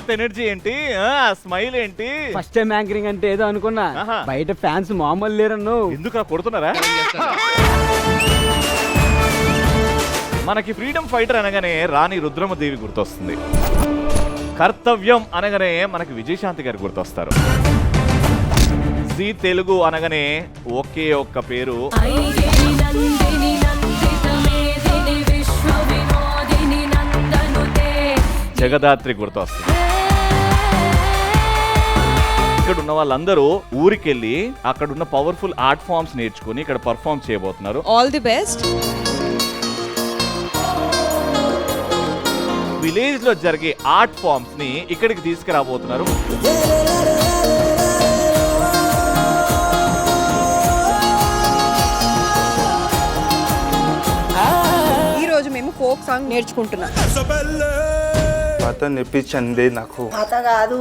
అంత ఎనర్జీ ఏంటి, స్మైల్ ఏంటి? ఫస్ట్ టైం యాంకరింగ్ అంటే ఏదో అనుకున్నా, బయట ఫ్యాన్స్ మామూలు లేరన్ను. ఎందుకు కొడుతున్నారా? మనకి ఫ్రీడమ్ ఫైటర్ అనగానే రాణి రుద్రమదేవి గుర్తొస్తుంది. కర్తవ్యం అనగానే మనకి విజయశాంతి గారు గుర్తొస్తారు. జీ తెలుగు అనగానే ఒకే ఒక్క పేరు, జగదాత్రి గుర్తొస్తుంది. ఇక్కడ ఉన్న వాళ్ళందరూ ఊరికెళ్ళి అక్కడ ఉన్న పవర్ఫుల్ ఆర్ట్ ఫామ్స్ నేర్చుకుని ఇక్కడ పర్ఫార్మ్ చేయబోతున్నారు. All the best. విలేజ్ లో జరిగే ఆర్ట్ ఫామ్స్ ని ఇక్కడికి తీసుకురాబోతున్నారు. ఈ రోజు మేము ఫోక్ సాంగ్ నేర్చుకుంటున్నాం. పాట నేర్పించండి నాకు. పాట కాదు,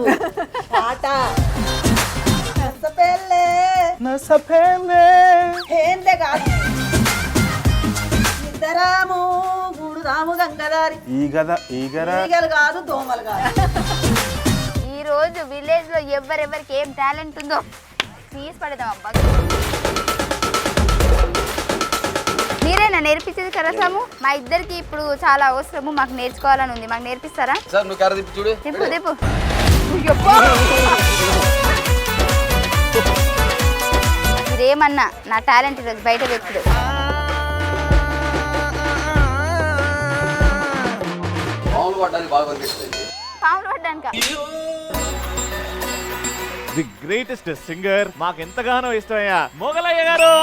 పాట. ఏందే కాదు, ఇద్దరాము గుడుదాము గంగదారి. ఈగలు కాదు, దోమలు కాదు. ఈ రోజు విలేజ్ లో ఎవరెవరికి ఏం టాలెంట్ ఉందో తీసి పడదాం అబ్బా. మీరేనా నేర్పించేది కరసాము? మా ఇద్దరికి ఇప్పుడు చాలా అవసరము, మాకు నేర్చుకోవాలని ఉంది. మాకు నేర్పిస్తారా? తిప్పు మీరేమన్నా నా టాలెంట్ ఈరోజు బయట పెట్టుడు. పాములు పడ్డానిక ది గ్రేటెస్ట్ సింగర్, మాకు ఎంతగానో ఇష్టమయ్యా మొగలయ్య గారు.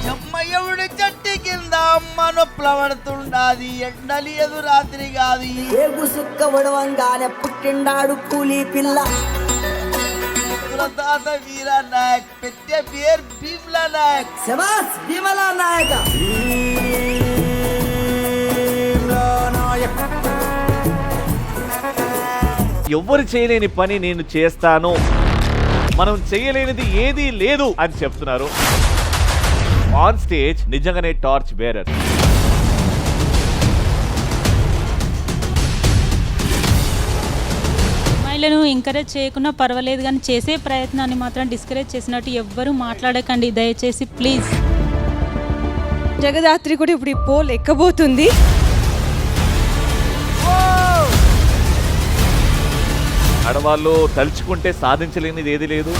చెమ్మయ్యవుడి చెట్టు కింద అమ్మ నొప్పులబడుతుండాది, ఎండలేదు రాత్రి కాదు. ఏగు సుక్క ఉడవంగానే పుట్టిండాడు కూలీ పిల్ల. తాత వీర నాయక్, పెట్టే పేరు భీమ్లా నాయక్. శబాస్ భీమలా నాయక. ఎవ్వరు చేయలేని పని నేను చేస్తాను, మనం చేయలేనిది ఏదీ లేదు అని చెప్తున్నారు. ఆన్ స్టేజ్ నిజంగానే టార్చ్ బేరర్. అమ్మాయిలను ఎంకరేజ్ చేయకుండా పర్వాలేదు, కానీ చేసే ప్రయత్నాన్ని మాత్రం డిస్కరేజ్ చేసినట్టు ఎవ్వరూ మాట్లాడకండి దయచేసి ప్లీజ్. జగదాత్రి కూడా ఇప్పుడు ఈ పోల్ ఎక్కబోతుంది. ఆడవాళ్ళు తలుచుకుంటే సాధించలేనిది ఏది లేదు.